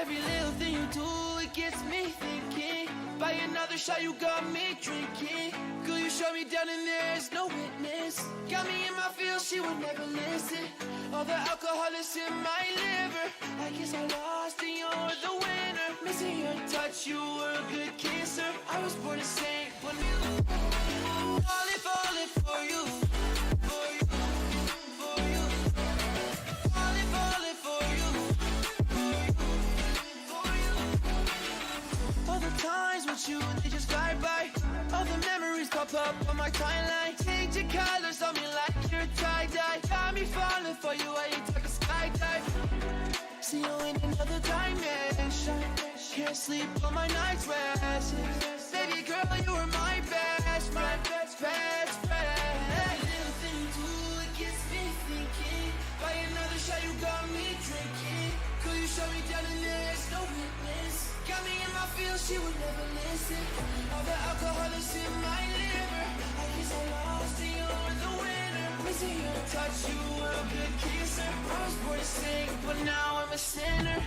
Every little thing you do, it gets me thinking. By another shot, you got me drinking. Girl, you shut me down and there's no witness. Got me in my feels, she would never listen. All the alcohol is in my liver. I guess I lost and you're the winner. Missing your touch, you were a good kisser. I was born to sing, but falling for you, for you, for you. Falling for you, for you, for you. All the times with you, they just glide by. All the memories pop up on my timeline. Change your colors on me like you're tie-dye. Got me falling for you while you take a skydive. See you in another dimension. Can't sleep on my night's rest. Baby girl, you were my best friend, best friend. Every little thing you do, it gets me thinking. By another shot, you got me drinking. Could you shut me down and there's no witness? Got me in my feels, she would never listen. All the alcohol is in my liver. I guess I lost and you're the winner. Missing your touch, you were a good kisser. I was born to sing, but now I'm a sinner.